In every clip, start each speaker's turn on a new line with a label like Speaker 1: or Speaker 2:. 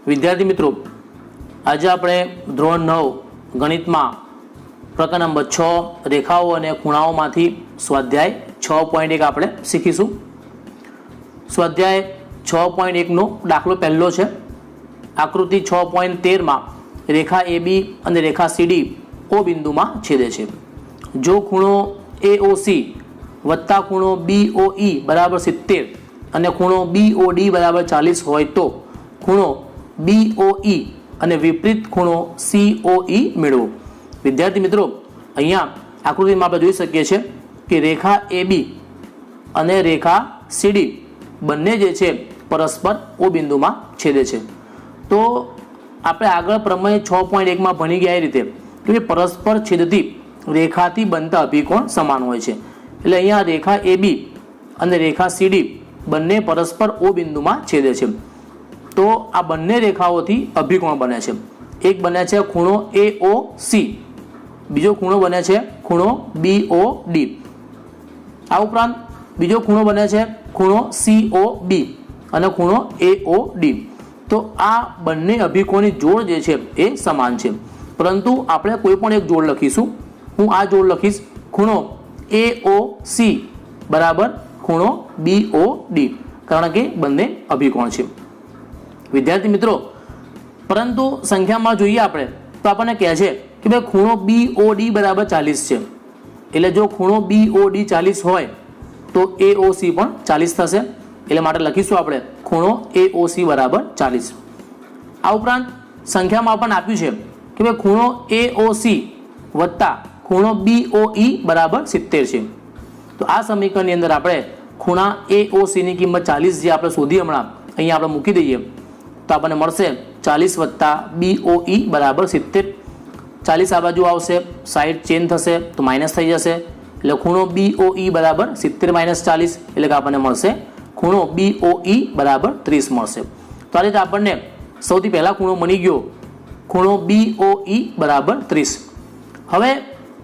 Speaker 1: વિદ્યાર્થી મિત્રો, આજે આપણે ધોરણ 9 ગણિતમાં પ્રકરણ નંબર 6 રેખાઓ અને ખૂણાઓમાંથી સ્વાધ્યાય 6.1 આપણે શીખીશું। સ્વાધ્યાય 6.1 નો દાખલો પહેલો છે। આકૃતિ 6.13 માં રેખા AB અને રેખા CD O બિંદુમાં છેદે છે। જો ખૂણો AOC વત્તા ખૂણો BOE બરાબર 70 અને ખૂણો BOD બરાબર 40 હોય તો ખૂણો BOE અને વિપરીત ખૂણો COE મેળવો। વિદ્યાર્થી મિત્રો, અહીંયા આકૃતિમાં આપણે જોઈ શકીએ છીએ કે રેખા AB અને રેખા CD બંને જે છે પરસ્પર O બિંદુમાં છેદે છે। તો આપણે આગળ પ્રમેય 6.1 માં ભણી ગયા એ રીતે કે પરસ્પર છેદતી રેખાથી બનતા અભિકોણ સમાન હોય છે। એટલે અહીંયા રેખા AB અને રેખા CD બંને પરસ્પર O બિંદુમાં છેદે છે। તો આ બંને રેખાઓથી અભિકોણ બને છે। એક બને છે ખૂણો AOC, બીજો ખૂણો બને છે ખૂણો BOD। આ ઉપરાંત બીજો ખૂણો બને છે ખૂણો COB અને ખૂણો AOD। તો આ બંને અભિકોણની જોડ જે છે એ સમાન છે, પરંતુ આપણે કોઈ પણ એક જોડ લખીશું। હું આ જોડ લખીશ ખૂણો AOC બરાબર ખૂણો BOD, કારણ કે બંને અભિકોણ છે। વિદ્યાર્થી મિત્રો, પરંતુ સંખ્યામાં જોઈએ આપણે તો આપણને કહે છે કે ભાઈ ખૂણો BOD બરાબર 40 છે। એટલે જો ખૂણો BOD 40 હોય તો AOC પણ 40 થશે। એટલે માટે લખીશું આપણે ખૂણો AOC બરાબર 40। આ ઉપરાંત સંખ્યામાં પણ આપ્યું છે કે ભાઈ ખૂણો AOC વત્તા ખૂણો BOE બરાબર 70 છે। તો આ સમીકરણની અંદર આપણે ખૂણા AOC ની કિંમત 40 જે આપણે શોધી હમણાં અહીંયા આપણે મૂકી દઈએ તો આપણને મળશે 40 વત્તા BOE બરાબર 70। 40 આ બાજુ આવશે, સાઈડ ચેન્જ થશે તો માઇનસ થઈ જશે। એટલે ખૂણો BOE બરાબર 70 માઇનસ 40 એટલે કે આપણને મળશે ખૂણો BOE બરાબર 30 મળશે। તો આ રીતે આપણને સૌથી પહેલા ખૂણો મળી ગયો ખૂણો BOE બરાબર 30। હવે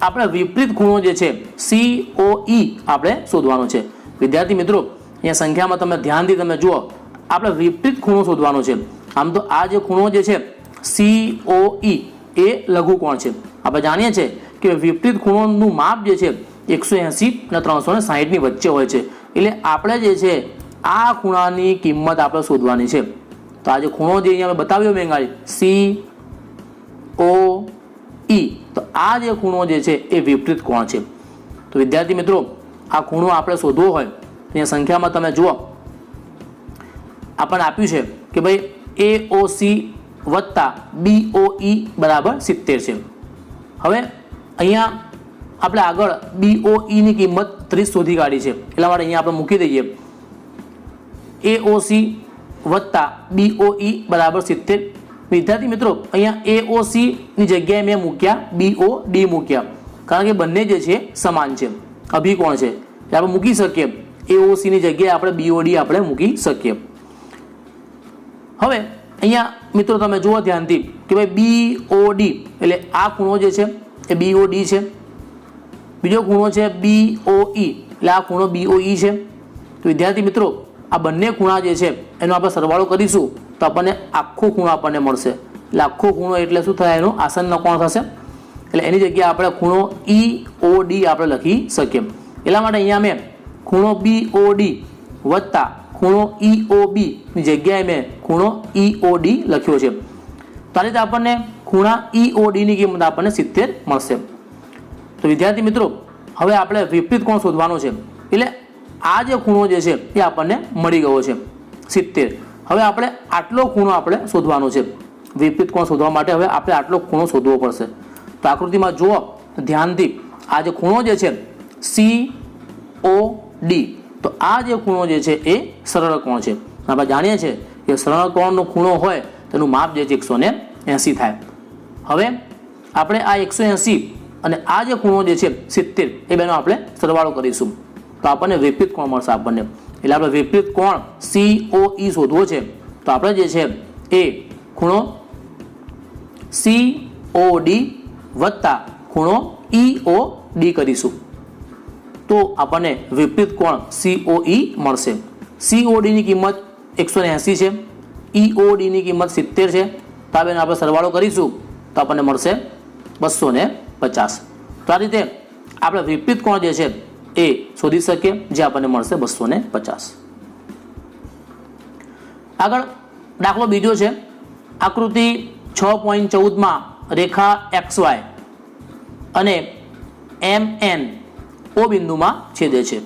Speaker 1: આપણે વિપરીત ખૂણો જે છે COE આપણે શોધવાનો છે। વિદ્યાર્થી મિત્રો, અહીંયા સંખ્યામાં તમે ધ્યાનથી તમે જુઓ, આપણે વિપરીત ખૂણો શોધવાનો છે। આમ તો આ જે ખૂણો જે છે COE એ લઘુકોણ છે। આપણે જાણીએ છીએ કે વિપરીત ખૂણોનું માપ જે છે 180 અને 360 ની વચ્ચે હોય છે। એટલે આપણે જે છે આ ખૂણાની કિંમત આપણે શોધવાની છે। તો આ જે ખૂણો જે અહીંયા બતાવ્યો મેં COE, તો આ જે ખૂણો જે છે એ વિપરીત કોણ છે। તો વિદ્યાર્થી મિત્રો, આ ખૂણો આપણે શોધવો હોય અહીંયા સંખ્યામાં તમે જુઓ આપણને આપ્યું છે કે ભાઈ AOC વત્તા BOE બરાબર 70 છે। હવે અહીંયા આપણે આગળ BOE ની કિંમત 30 શોધી કાઢી છે, એટલા માટે અહીંયા આપણે મૂકી દઈએ AOC વત્તા BOE બરાબર 70। વિદ્યાર્થી મિત્રો, અહીંયા AOC ની જગ્યાએ મેં મૂક્યા BOD મૂક્યા, કારણ કે બંને જે છે સમાન છે, અભિકોણ છે, એટલે આપણે મૂકી શકીએ AOC ની જગ્યાએ આપણે BOD આપણે મૂકી શકીએ। હવે અહીંયા મિત્રો તમે જુઓ ધ્યાનથી કે ભાઈ BOD એટલે આ ખૂણો જે છે એ BOD છે, બીજો ખૂણો છે BOE એટલે આ ખૂણો BOE છે। તો વિદ્યાર્થી મિત્રો, આ બંને ખૂણા જે છે એનો આપણે સરવાળો કરીશું તો આપણને આખો ખૂણો આપણને મળશે। એટલે આખો ખૂણો એટલે શું થાય, એનો આસન્ન કોણ થશે। એટલે એની જગ્યાએ આપણે ખૂણો EOD આપણે લખી શકીએ। એટલા માટે અહીંયા મેં ખૂણો BOD વત્તા ખૂણો EOB ની જગ્યાએ મેં ખૂણો EOD લખ્યો છે। તો આ રીતે આપણને ખૂણા EOD ની કિંમત આપણને 70 મળશે। તો વિદ્યાર્થી મિત્રો, હવે આપણે વિપરીત કોણ શોધવાનો છે। એટલે આ જે ખૂણો જે છે એ આપણને મળી ગયો છે 70। હવે આપણે આટલો ખૂણો આપણે શોધવાનો છે। વિપરીત કોણ શોધવા માટે હવે આપણે આટલો ખૂણો શોધવો પડશે। તો આકૃતિમાં જુઓ ધ્યાનથી, આ જે ખૂણો જે છે COD, તો આ જે ખૂણો જે છે એ સરળ કોણ છે। આપણે જાણીએ છીએ કે સરળ કોણનો ખૂણો હોય તેનું માપ જે છે 180 થાય। હવે આપણે આ 180 અને આ જે ખૂણો જે છે 70 એ બેનો આપણે સરવાળો કરીશું તો આપણને વિપરીત કોણ મળશે આપણને। એટલે આપણે વિપરીત કોણ COE શોધવો છે તો આપણે જે છે એ ખૂણો COD વત્તા ખૂણો EOD કરીશું તો આપણને વિપરીત કોણ COE મળશે। COD ની કિંમત 180 છે EOD ની કિંમત 70 છે, તો આ બેનો આપણે સરવાળો કરીશું તો આપણને મળશે 250. તો આ રીતે આપણે વિપરીત કોણ જે છે એ શોધી શકીએ, જે આપણને મળશે 250. આગળ દાખલો બીજો છે, આકૃતિ 6.14 રેખા XY અને MN O બિંદુમાં છેદે છે.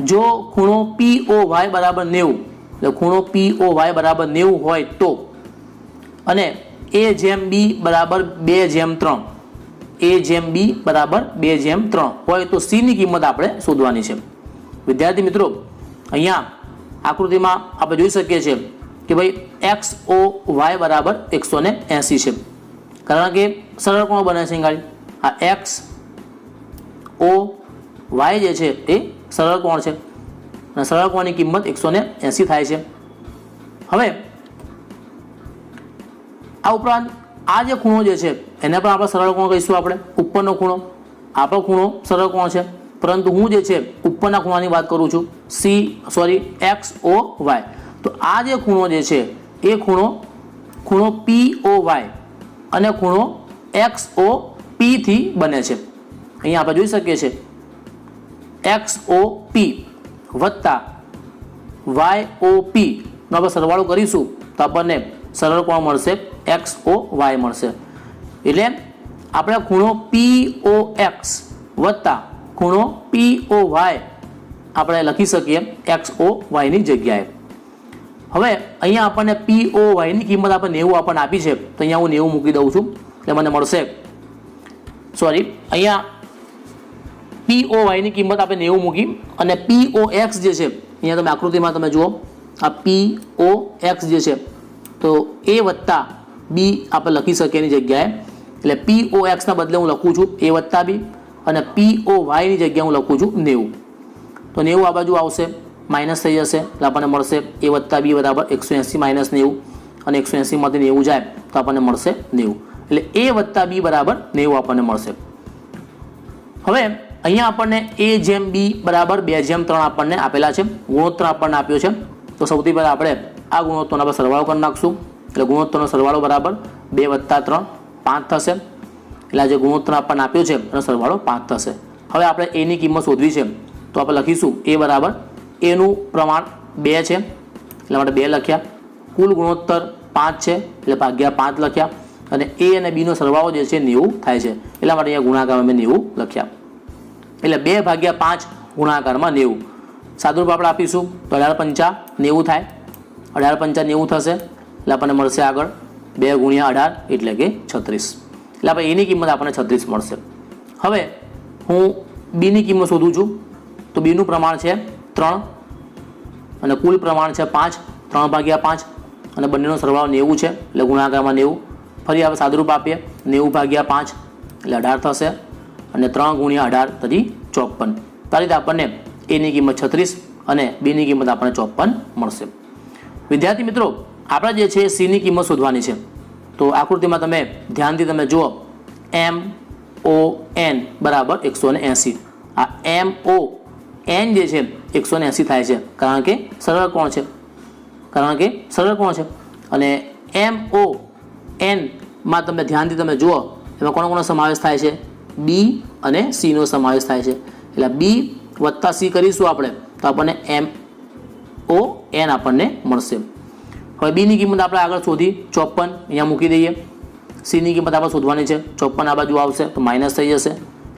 Speaker 1: જો ખૂણો POY બરાબર 90, એટલે ખૂણો POY બરાબર 90 હોય તો, અને A/B બરાબર 2/3, A/B બરાબર 2/3 હોય તો C ની કિંમત આપણે શોધવાની છે. વિદ્યાર્થી મિત્રો, અહીંયા આકૃતિમાં આપણે જોઈ શકીએ છીએ કે ભાઈ XOY બરાબર 180 છે, કારણ કે સરળ કોણ બને છે ગાડી, આ XOY જે છે એ સરળ કોણ છે અને સરળ કોણની કિંમત 180 થાય છે. હવે આ ઉપરાંત આ જે ખૂણો જે છે એને પણ આપણે સરળ કોણ કહીશું. આપણે ઉપરનો ખૂણો, આપણો ખૂણો સરળ કોણ છે, પરંતુ હું જે છે ઉપરના ખૂણાની વાત કરું છું, XOY. તો આ જે ખૂણો જે છે એ ખૂણો POY અને ખૂણો XOP થી બને છે. અહીંયા આપણે જોઈ શકીએ છીએ XOP વત્તા YOP નો આપણે સરવાળો કરીશું તો આપણને સરળ કોણ મળશે, XOY મળશે. એટલે આપણે ખૂણો POX વત્તા ખૂણો POY આપણે લખી શકીએ XOY ની જગ્યાએ. હવે અહીંયા આપણને POY ની કિંમત આપણે 90 આપણને આપી છે, તો અહીંયા હું 90 મૂકી દઉં છું, એટલે મને મળશે, અહીંયા POY ની કિંમત આપણે 90 મૂકી અને POX જે છે અહીંયા તમે આકૃતિમાં તમે જુઓ, આ POX જે છે તો A વત્તા B આપણે લખી શકીએ એની જગ્યાએ. એટલે POX ના બદલે હું લખું છું A વત્તા B અને POY ની જગ્યાએ હું લખું છું 90. તો 90 આ બાજુ આવશે, માઇનસ થઈ જશે, એટલે આપણને મળશે A વત્તા B બરાબર 180 માઇનસ 90, અને 180 માંથી 90 જાય તો આપણને મળશે 90. એટલે A વત્તા B બરાબર 90 આપણને મળશે. હવે અહીંયા આપણને A/B બરાબર 2/3 આપણને આપેલા છે, ગુણોત્તર આપણને આપ્યો છે. તો સૌથી પહેલાં આપણે આ ગુણોત્તરનો આપણે સરવાળો કરી નાખશું. એટલે ગુણોત્તરનો સરવાળો બરાબર 2 વત્તા 3 5 થશે. એટલે આ જે ગુણોત્તર આપણને આપ્યો છે એનો સરવાળો 5 થશે. હવે આપણે A ની કિંમત શોધવી છે, તો આપણે લખીશું A બરાબર, A નું પ્રમાણ 2 છે એટલે માટે 2 લખ્યા, કુલ ગુણોત્તર 5 છે એટલે ભાગ્યા 5 લખ્યા, અને A અને B નો સરવાળો જે છે 90 થાય છે, એટલા માટે અહીંયા ગુણાકારમાં મેં 90 લખ્યા. એટલે 2/5 ગુણાકારમાં 90. સાદુરૂપ આપણે આપીશું તો 18 × 5 90 થાય, 18 × 5 90 થશે, એટલે આપણને મળશે આગળ 2 × 18 એટલે કે 36. એટલે આપણે એની કિંમત આપણને 36 મળશે. હવે હું B ની કિંમત શોધું છું, તો B નું પ્રમાણ છે 3 અને કુલ પ્રમાણ છે 5, 3/5 અને બંનેનો સરવાળો 90 છે એટલે ગુણાકારમાં 90. ફરી આપણે સાદુરૂપ આપીએ, 90/5 એટલે 18 થશે, અને 3 × 18 = 54. તો આ રીતે આપણને A ની કિંમત 36 અને B ની કિંમત આપણને 54 મળશે. વિદ્યાર્થી મિત્રો, આપણે જે છે C ની કિંમત શોધવાની છે. તો આકૃતિમાં તમે ધ્યાનથી તમે જુઓ, MON બરાબર 180. આ MON જે છે 180 થાય છે, કારણ કે સરળ કોણ છે, અને MON માં તમે ધ્યાનથી તમે જુઓ એમાં કોનો સમાવેશ થાય છે, B અને C નો સમાવેશ થાય છે. એટલે B વત્તા C કરીશું આપણે તો આપણને MON આપણને મળશે. હવે B ની કિંમત આપણે આગળ શોધી 54 અહીંયા મૂકી દઈએ. C ની કિંમત આપણે શોધવાની છે, 54 આ બાજુ આવશે તો માઇનસ થઈ જશે,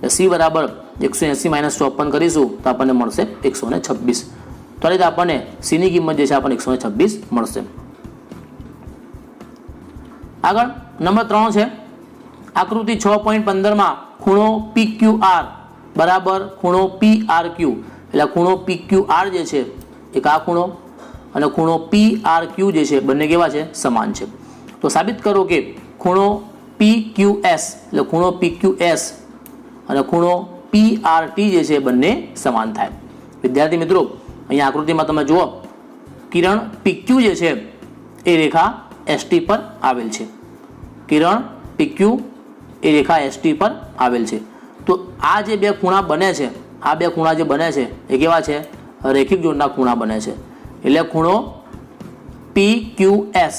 Speaker 1: એટલે C બરાબર 180 - 54 કરીશું તો આપણને મળશે 126. તો આ રીતે આપણને C ની કિંમત જે છે આપણને 126 મળશે. આગળ નંબર 3 છે, આકૃતિ 6.15 ખૂણો PQR બરાબર ખૂણો PRQ. એટલે ખૂણો PQR જે છે એક આ ખૂણો અને ખૂણો PRQ જે છે બંને કેવા છે, સમાન છે. તો સાબિત કરો કે ખૂણો PQS એટલે ખૂણો PQS અને ખૂણો PRT જે છે બંને સમાન થાય. વિદ્યાર્થી મિત્રો, અહીંયા આકૃતિમાં તમે જુઓ, કિરણ PQ જે છે એ રેખા ST પર આવેલ છે, કિરણ PQ એ રેખા ST પર આવેલ છે. તો આ જે બે ખૂણા બને છે, આ બે ખૂણા જે બને છે એ કેવા છે, રેખિક જોડના ખૂણા બને છે. એટલે ખૂણો PQS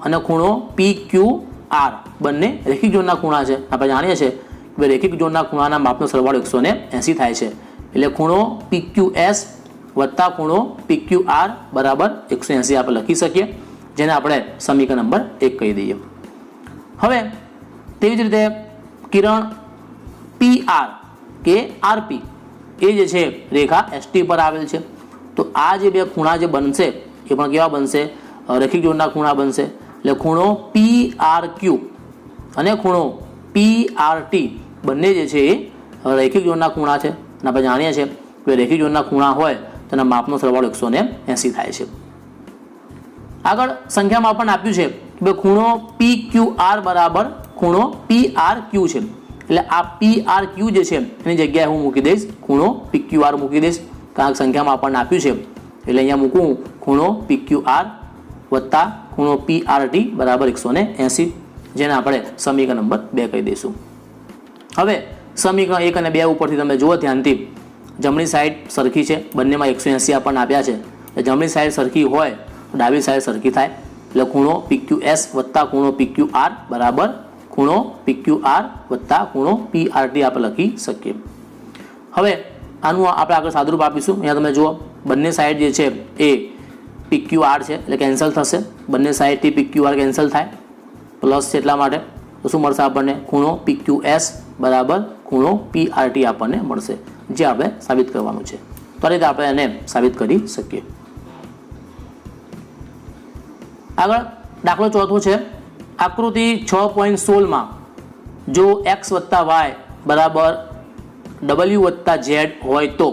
Speaker 1: અને ખૂણો PQR બંને રેખિક ઝોનના ખૂણા છે. આપણે જાણીએ છીએ કે રેખિક ઝોનના ખૂણાના માપનો સરવાળો 180 થાય છે. એટલે ખૂણો PQS વત્તા ખૂણો PQR બરાબર 180 આપણે લખી શકીએ, જેને આપણે સમીકરણ નંબર 1 કહી દઈએ. હવે તેવી જ રીતે કિરણ PR કે RP એ જે છે રેખા ST પર આવેલ છે. તો આ જે બે ખૂણા જે બનશે એ પણ કેવા બનશે? રેખિક ઝોનના ખૂણા બનશે. એટલે ખૂણો PRQ અને ખૂણો PRT બંને જે છે એ રેખિક ઝોનના ખૂણા છે. અને આપણે જાણીએ છીએ કે રેખિક ઝોનના ખૂણા હોય તેના માપનો સરવાળો 180 થાય છે. આગળ સંખ્યામાં આપણને આપ્યું છે કે ખૂણો PQR બરાબર ખૂણો PRQ છે. એટલે આ PRQ જે છે એની જગ્યાએ હું મૂકી દઈશ ખૂણો PQR મૂકી દઈશ, કારણ કે સંખ્યામાં આપણને આપ્યું છે. એટલે અહીંયા મૂકું ખૂણો PQR વત્તા ખૂણો PRT બરાબર 180, જેને આપણે સમીકરણ નંબર 2 કહી દઈશું. હવે સમીકરણ 1 અને 2 ઉપરથી તમે જુઓ ધ્યાનથી, જમણી સાઈડ સરખી છે, બંનેમાં 180 આપણને આપ્યા છે. જમણી સાઈડ સરખી હોય તો ડાબી સાઈડ સરખી થાય. એટલે ખૂણો PQS વત્તા ખૂણો PQR બરાબર ખૂણો PQR વત્તા ખૂણો PRT આપણે લખી શકીએ. હવે આનું આપણે આગળ સાદુરૂપ આપીશું. અહીંયા તમે જુઓ બંને સાઈડ જે છે એ PQR છે એટલે કેન્સલ થશે. બંને સાઈડથી PQR કેન્સલ થાય, પ્લસ છે એટલા માટે તો શું મળશે આપણને? ખૂણો PQS બરાબર ખૂણો PRT આપણને મળશે, જે આપણે સાબિત કરવાનું છે. તો આ રીતે આપણે એને સાબિત કરી શકીએ. આગળ દાખલો ચોથો છે. આકૃતિ 6.16માં જો x વત્તા y બરાબર W વત્તા Z હોય તો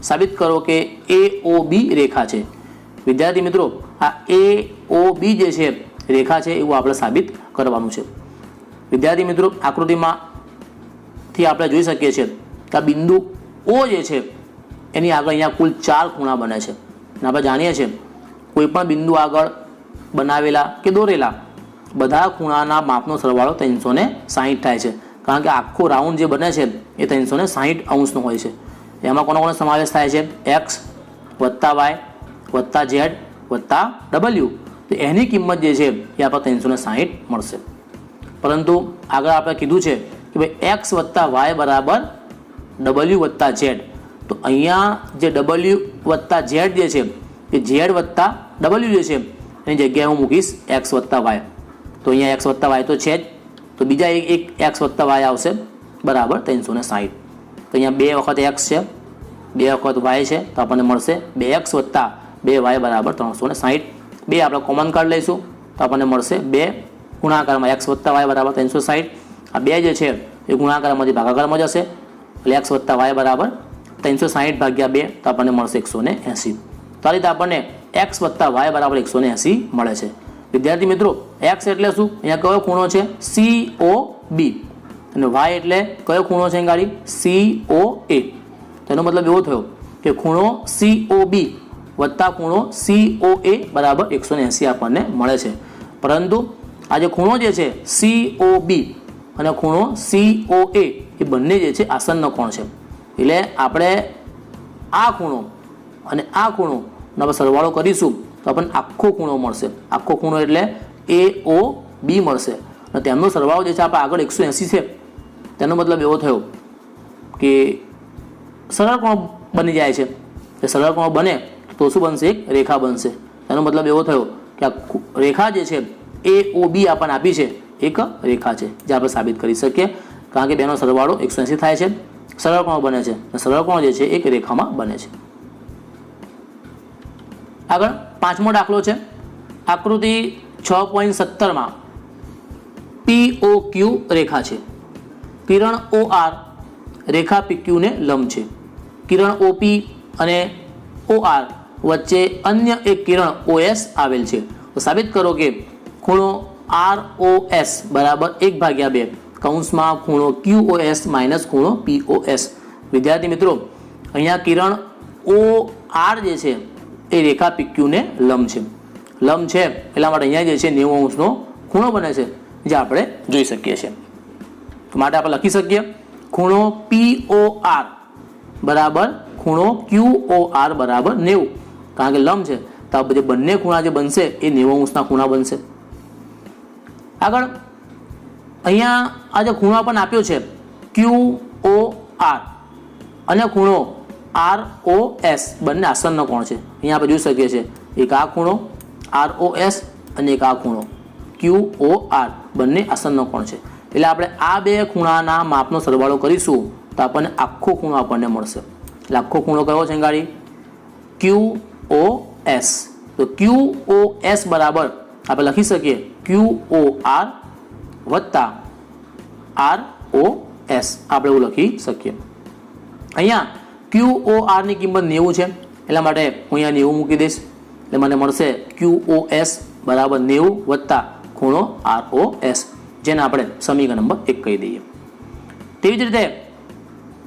Speaker 1: સાબિત કરો કે AOB રેખા છે. વિદ્યાર્થી મિત્રો, આ AOB જે છે રેખા છે એવું આપણે સાબિત કરવાનું છે. વિદ્યાર્થી મિત્રો, આકૃતિમાંથી આપણે જોઈ શકીએ છીએ કે આ બિંદુ O જે છે એની આગળ અહીંયા કુલ 4 ખૂણા બને છે. અને આપણે જાણીએ છીએ કોઈ પણ બિંદુ આગળ બનાવેલા કે દોરેલા બધા ખૂણાના માપનો સરવાળો 360 થાય છે, કારણ કે આખો રાઉન્ડ જે બને છે એ 360 અંશનો હોય છે. એમાં કોનો કોનો સમાવેશ થાય છે? x વત્તા y વત્તા z વત્તા w. તો એની કિંમત જે છે એ આપણે 360 મળશે. પરંતુ આગળ આપણે કીધું છે કે ભાઈ x વત્તા y બરાબર w વત્તા z. તો અહીંયા જે w વત્તા z જે છે એ z વત્તા w જે છે એની જગ્યાએ હું મૂકીશ x વત્તા y. તો અહીંયા x વત્તા y તો છે જ, તો બીજા એક x વત્તા y આવશે બરાબર 360. તો અહીંયા 2 વખત x છે, 2 વખત y છે, તો આપણને મળશે 2x વત્તા 2y બરાબર 360. 2 આપણે કોમન કાઢી લઈશું તો આપણને મળશે 2 ગુણાકારમાં x વત્તા y બરાબર 360. આ 2 જે છે એ ગુણાકારમાંથી ભાગાકારમાં જશે એટલે x વત્તા y બરાબર 360 ભાગ્યા 2 તો આપણને મળશે 180. તો આ રીતે આપણને x વત્તા y બરાબર 180 મળે છે. વિદ્યાર્થી મિત્રો, x એટલે શું? અહીંયા કયો ખૂણો છે? COB. અને y એટલે કયો ખૂણો છે? ગાડી COA. તેનો મતલબ એવો થયો કે ખૂણો COB વત્તા ખૂણો COA બરાબર 180 આપણને મળે છે. પરંતુ આ જે ખૂણો જે છે COB અને ખૂણો COA એ બંને જે છે આસન્ન કોણ છે. એટલે આપણે આ ખૂણો અને આ ખૂણો આપણે સરવાળો કરીશું તો આપણને આખો ખૂણો મળશે. આખો ખૂણો એટલે AOB મળશે. અને તેમનો સરવાળો જે છે આપણે આગળ 180 છે, તેનો મતલબ એવો થયો કે સરળ કોણ બની જાય છે. એ સરળ કોણ બને તો શું બનશે? એક રેખા બનશે. તેનો મતલબ એવો થયો કે આ રેખા જે છે AOB આપણને આપી છે એક રેખા છે, જે આપણે સાબિત કરી શકીએ, કારણ કે બેનો સરવાળો 180 થાય છે, સરળ કોણ બને છે અને સરળ કોણ જે છે એક રેખામાં બને છે. આગળ 5મો દાખલો છે. આકૃતિ 6.17માં POQ રેખા છે. કિરણ OR રેખા PQ ને લંબ છે. કિરણ OP અને OR વચ્ચે અન્ય એક કિરણ OS આવેલ છે. તો સાબિત કરો કે ખૂણો ROS બરાબર 1/2 કૌંસમાં ખૂણો QOS માઇનસ ખૂણો POS. વિદ્યાર્થી મિત્રો, અહીંયા કિરણ OR જે છે એ રેખા PQ ને લંબ છે. લંબ છે એટલા માટે અહીંયા જે છે 90 અંશનો ખૂણો બને છે, જે આપણે જોઈ શકીએ છીએ. તો માટે આપણે લખી શકીએ ખૂણો POR બરાબર ખૂણો QOR બરાબર 90, કારણ કે લંબ છે તો આ જે બંને ખૂણા જે બનશે એ 90 અંશના ખૂણા બનશે. આગળ અહીંયા આ જે ખૂણો આપણને આપ્યો છે QOR અને ખૂણો ROS બંને આસન્ન કોણ છે. અહીંયા આપણે જોઈ શકીએ છીએ એક આ ખૂણો ROS અને એક આ ખૂણો QOR બંને આસન્ન કોણ છે. એટલે આપણે આ બે ખૂણાના માપનો સરવાળો કરીશું તો આપણને આખો ખૂણો આપણને મળશે. એટલે આખો ખૂણો કયો છે ગાડી? QOS. તો QOS બરાબર આપણે લખી શકીએ QOR વત્તા ROS આપણે એવું લખી શકીએ. અહીંયા QOR ની કિંમત 90 છે એટલા માટે હું અહીંયા 90 મૂકી દઈશ એટલે મને મળશે QOS બરાબર 90 વત્તા ખૂણો ROS, જેને આપણે સમીકરણ નંબર 1 કહી દઈએ. તેવી જ રીતે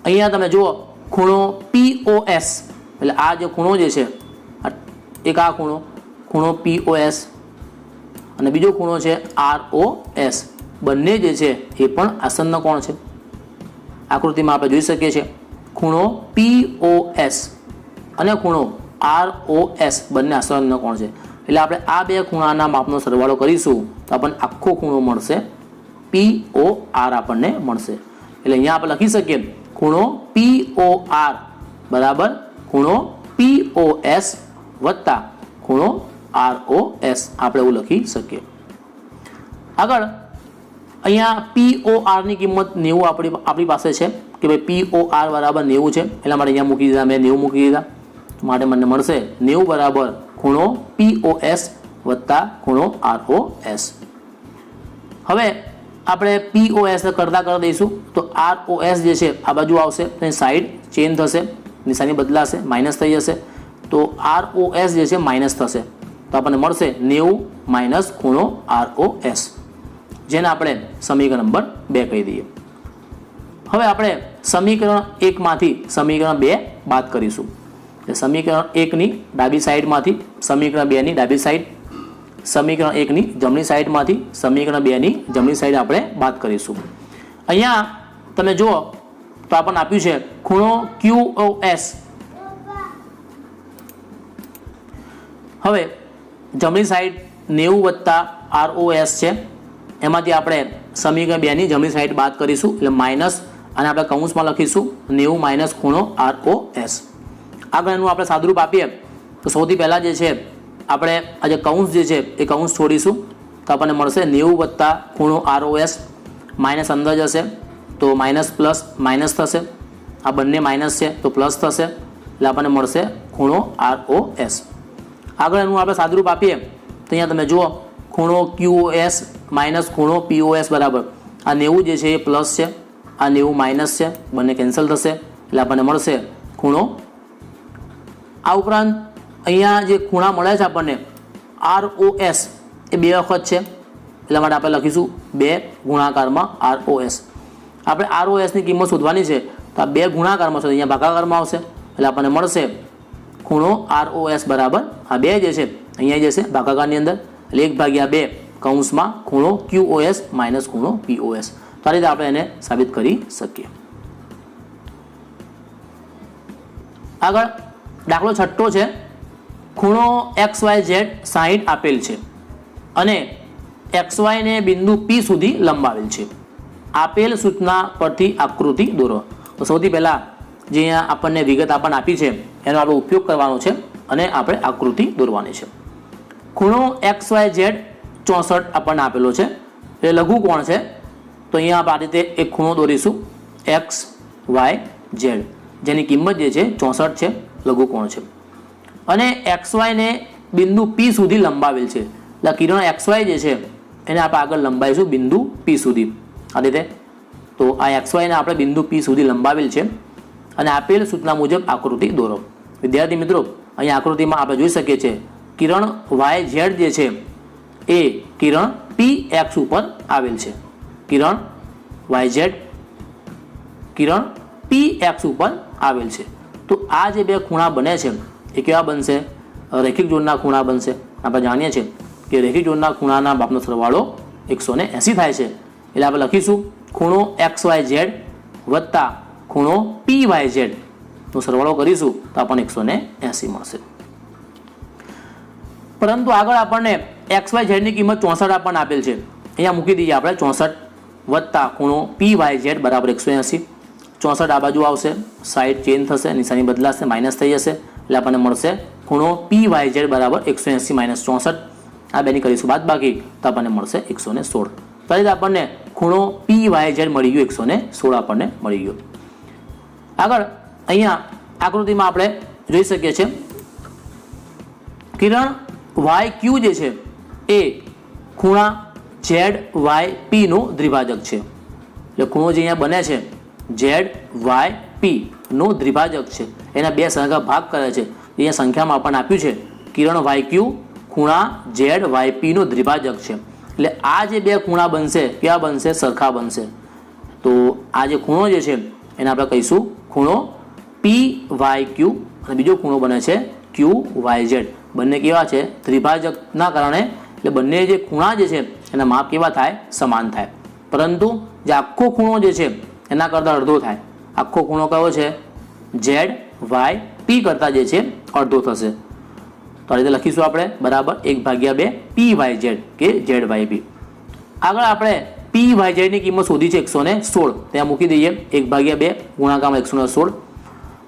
Speaker 1: અહીંયા તમે જુઓ ખૂણો POS, એટલે આ જે ખૂણો જે છે એક આ ખૂણો POS અને બીજો ખૂણો છે ROS, બંને જે છે એ પણ આસન્ન કોણ છે. આકૃતિમાં આપણે જોઈ શકીએ છીએ ખૂણો POS અને ખૂણો ROS બંને આસન્ન કોણ છે. એટલે આપણે આ બે ખૂણાના માપનો સરવાળો કરીશું તો આપણને આખો ખૂણો મળશે POR આપણને મળશે. એટલે અહીંયા આપણે લખી શકીએ ખૂણો POR બરાબર ખૂણો POS વત્તા ખૂણો ROS આપણે એવું લખી શકીએ. આગળ અહીંયા POR ની કિંમત 90 આપણી પાસે છે કે ભાઈ POR બરાબર 90 છે એટલા માટે અહીંયા મૂકી દીધા, મેં 90 મૂકી દીધા માટે મને મળશે 90 બરાબર ખૂણો POS વત્તા ખૂણો ROS. હવે આપણે POS કરતા કરી દઈશું તો ROS જે છે આ બાજુ આવશે, તેની સાઈડ ચેન્જ થશે, નિશાની બદલાશે, માઇનસ થઈ જશે, તો ROS જે છે માઇનસ થશે તો આપણને મળશે 90 માઇનસ ખૂણો ROS, જેને આપણે સમીકરણ નંબર 2 કહી દઈએ. હવે આપણે સમીકરણ 1 માંથી સમીકરણ 2 બાદ કરીશું. સમીકરણ 1 ની ડાબી સાઈડમાંથી સમીકરણ 2 ની ડાબી સાઈડ, સમીકરણ 1 ની જમણી સાઈડમાંથી સમીકરણ 2 ની જમણી સાઈડ આપણે બાદ કરીશું. અહીંયા તમે જુઓ તો આપણને આપ્યું છે ખૂણો QOS. હવે જમણી સાઈડ 90 વત્તા ROS છે, એમાંથી આપણે સમીકરણ 2 ની જમણી સાઈડ બાદ કરીશું એટલે માઇનસ, અને આપણે કૌંસમાં લખીશું 90 માઇનસ ખૂણો ROS. આગળ એનું આપણે સાદુરૂપ આપીએ તો સૌથી પહેલાં જે છે આપણે આ જે કૌંસ જે છે એ કૌંસ છોડીશું તો આપણને મળશે 90 વત્તા ખૂણો ROS, માઇનસ અંદર જશે તો માઇનસ પ્લસ માઇનસ થશે, આ બંને માઇનસ છે તો પ્લસ થશે એટલે આપણને મળશે ખૂણો ROS. આગળ એનું આપણે સાદુરૂપ આપીએ તો અહીંયા તમે જુઓ ખૂણો QOS માઇનસ ખૂણો POS બરાબર આ 90 જે છે એ પ્લસ છે, આ 90 માઇનસ છે, બંને કેન્સલ થશે એટલે આપણને મળશે ખૂણો. આ ઉપરાંત અહીંયા જે ખૂણા મળે છે આપણને ROS એ 2 વખત છે એટલા માટે આપણે લખીશું 2 ગુણાકારમાં ROS. આપણે ROS ની કિંમત શોધવાની છે તો આ 2 ગુણાકારમાં છે, અહીંયા ભાગાકારમાં આવશે એટલે આપણને મળશે ખૂણો ROS બરાબર આ 2 જે છે અહીંયા જે છે ભાગાકારની અંદર એટલે 1/2 કૌંસમાં ખૂણો QOS માઇનસ ખૂણો POS. તો આ રીતે આપણે એને સાબિત કરી શકીએ. આગળ દાખલો 6 છે. ખૂણો XYZ 60 આપેલ છે અને XY ને બિંદુ P સુધી લંબાવેલ છે. આપેલ સૂચના પરથી આકૃતિ દોરો. તો સૌથી પહેલા જે અહીંયા આપણને વિગત આપણને આપી છે એનો આપણે ઉપયોગ કરવાનો છે અને આપણે આકૃતિ દોરવાની છે. ખૂણો XYZ 64 આપણને આપેલો છે, એ લઘુકોણ છે. તો અહીંયા આપણે આ રીતે એક ખૂણો દોરીશું XYZ, જેની કિંમત જે છે 64 છે, લઘુકોણ છે. અને XY ને બિંદુ P સુધી લંબાવેલ છે એટલે કિરણ XY જે છે એને આપણે આગળ લંબાવીશું બિંદુ P સુધી આ રીતે. તો આ XY ને આપણે બિંદુ P સુધી લંબાવેલ છે અને આપેલ સૂચના મુજબ આકૃતિ દોરો. વિદ્યાર્થી મિત્રો અહીંયા આકૃતિમાં આપણે જોઈ શકીએ છીએ કિરણ YZ જે છે એ કિરણ PX ઉપર આવેલ છે. કિરણ YZ કિરણ PX ઉપર આવેલ છે. તો આ જે 2 ખૂણા બને છે એ કેવા બનશે? રેખિક જોડના ખૂણા બનશે. આપણે જાણીએ છીએ કે રેખિક જોડના ખૂણાના માપનો સરવાળો 180 થાય છે એટલે આપણે લખીશું ખૂણો XYZ વત્તા ખૂણો PYZ નો સરવાળો કરીશું તો આપણને 180 મળશે. પરંતુ આગળ આપણને XYZ ની કિંમત 64 આપણને આપેલ છે, અહીંયા મૂકી દઈએ આપણે 64 વત્તા ખૂણો PYZ બરાબર 180. 64 આ બાજુ આવશે, સાઈડ ચેન્જ થશે, નિશાની બદલાશે, માઇનસ થઈ જશે, એટલે આપણને મળશે ખૂણો PYZ બરાબર 180 માઇનસ 64. આ બેની કરીશું બાદ બાકી તો આપણને મળશે 116. તો આ રીતે આપણને ખૂણો PYZ મળી ગયો, 116 આપણને મળી ગયો. આગળ અહીંયા આકૃતિમાં આપણે જોઈ શકીએ છીએ કિરણ YQ જે છે એ ખૂણા ZYP નો દ્વિભાજક છે. એટલે ખૂણો જે અહીંયા બને છે ZYP નો દ્વિભાજક છે, એના બે સંખ્યા ભાગ કરે છે. અહીંયા સંખ્યામાં આપણને આપ્યું છે કિરણ YQ ખૂણા ZYP નો દ્વિભાજક છે. એટલે આ જે બે ખૂણા બનશે કેવા બનશે? સરખા બનશે. તો આ જે ખૂણો જે છે એને આપણે કહીશું ખૂણો PYQ અને બીજો ખૂણો બને છે QYZ. બંને કેવા છે? ત્રિભાજકના કારણે, એટલે બંને જે ખૂણા જે છે એના માપ કેવા થાય? સમાન થાય. પરંતુ જે આખો ખૂણો જે છે એના કરતાં અડધો થાય. આખો ખૂણો કયો છે? ZYP કરતાં જે છે અડધો થશે. તો આ રીતે લખીશું આપણે બરાબર 1/2 PYZ કે ZYP. આગળ આપણે PYZ ની કિંમત શોધી છે 116, ત્યાં મૂકી દઈએ 1/2 ગુણાકારમાં 116.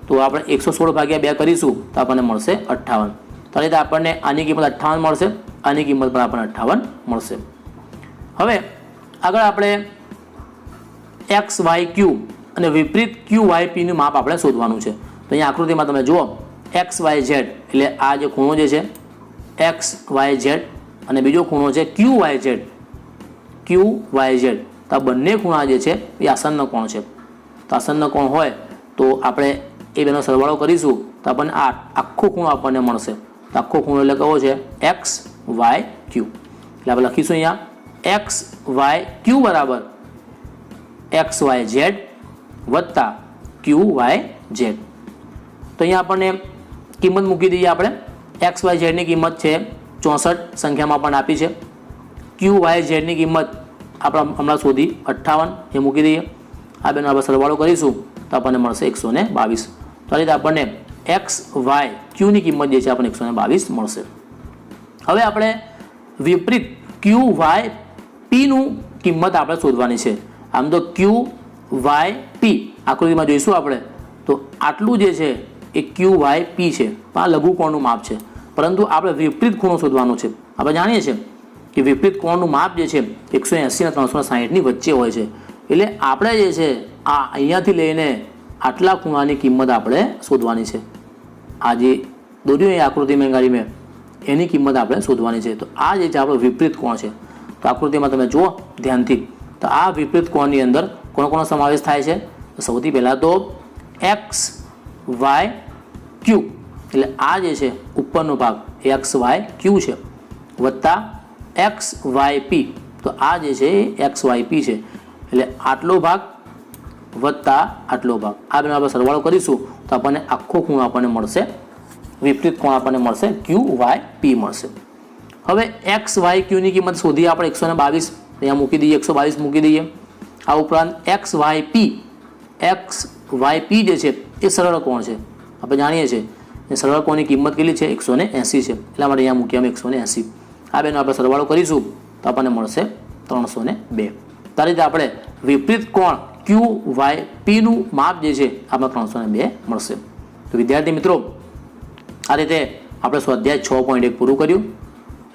Speaker 1: તો આપણે 116/2 કરીશું તો આપણને મળશે 58. તો આ રીતે આપણને આની કિંમત 58 મળશે, આની કિંમત પણ આપણને 58 મળશે. હવે આગળ આપણે XYQ અને વિપરીત QYP નું માપ આપણે શોધવાનું છે. તો અહીંયા આકૃતિમાં તમે જુઓ XYZ એટલે આ જે ખૂણો જે છે XYZ અને બીજો ખૂણો છે QYZ. તો આ બંને ખૂણા જે છે એ આસન્ન કોણ છે. તો આસન્ન કોણ હોય તો આપણે એ બેનો સરવાળો કરીશું તો આપણને આ આખો ખૂણો આપણને મળશે. તો આખો ખૂણો એટલે કયો છે? XYQ. એટલે આપણે લખીશું અહીંયા XYQ બરાબર XYZ વત્તા QYZ. તો અહીંયા આપણને કિંમત મૂકી દઈએ આપણે. XYZ ની કિંમત છે 64, સંખ્યામાં પણ આપી છે. QYZ ની કિંમત આપણે હમણાં શોધી 58, એ મૂકી દઈએ. આ બેનો આપણે સરવાળો કરીશું તો આપણને મળશે 122. તો આ રીતે આપણને XYQ ની કિંમત જે છે આપણને 122 મળશે. હવે આપણે વિપરીત QYP નું કિંમત આપણે શોધવાની છે. આમ તો QYP આકૃતિમાં જોઈશું આપણે તો આટલું જે છે એ QYP છે, પણ આ લઘુકોણનું માપ છે. પરંતુ આપણે વિપરીત ખૂણો શોધવાનો છે. આપણે જાણીએ છીએ કે વિપરીત કોણનું માપ જે છે 180 અને 360 ની વચ્ચે હોય છે. એટલે આપણે જે છે આ અહીંયાથી લઈને આટલા ખૂણાની કિંમત આપણે શોધવાની છે. આ જે દોર્યું એ આકૃતિ મેં ગાડી મેં એની કિંમત આપણે શોધવાની છે. તો આ જે છે આપણો વિપરીત કોણ છે. તો આકૃતિમાં તમે જુઓ ધ્યાનથી, તો આ વિપરીત કોણની અંદર કોનો કોનો સમાવેશ થાય છે? તો સૌથી પહેલાં તો XYQ એટલે આ જે છે ઉપરનો ભાગ XYQ છે વત્તા XYP. તો આ જે છે એ XYP છે. એટલે આટલો ભાગ વત્તા આટલો ભાગ, આ બેનો આપણે સરવાળો કરીશું તો આપણને આખો ખૂણો આપણને મળશે, વિપરીત કોણ આપણને મળશે QYP મળશે. હવે XYQ ની કિંમત શોધી આપણે 122, અહીંયા મૂકી દઈએ 122 મૂકી દઈએ. આ ઉપરાંત XYP જે છે એ સરળ કોણ છે. આપણે જાણીએ છીએ એ સરળ કોણની કિંમત કેટલી છે? 180 છે. એટલા માટે અહીંયા મૂકીએ અમે 180. આ બેનો આપણે સરવાળો કરીશું તો આપણને મળશે 302. તો આ રીતે આપણે વિપરીત કોણ QYP નું માપ જે છે આપણે 302 મળશે. તો વિદ્યાર્થી મિત્રો આ રીતે આપણે સ્વાધ્યાય 6.1 પૂરું કર્યું.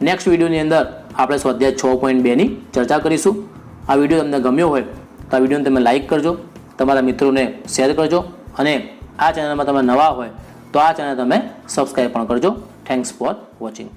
Speaker 1: નેક્સ્ટ વિડીયોની અંદર આપણે સ્વાધ્યાય 6.2 ની ચર્ચા કરીશું. આ વિડીયો તમને ગમ્યો હોય તો આ વિડીયોને તમે લાઇક કરજો, તમારા મિત્રોને શેર કરજો અને આ ચેનલમાં તમે નવા હોય તો આ ચેનલ તમે સબસ્ક્રાઈબ પણ કરજો. Thanks for watching.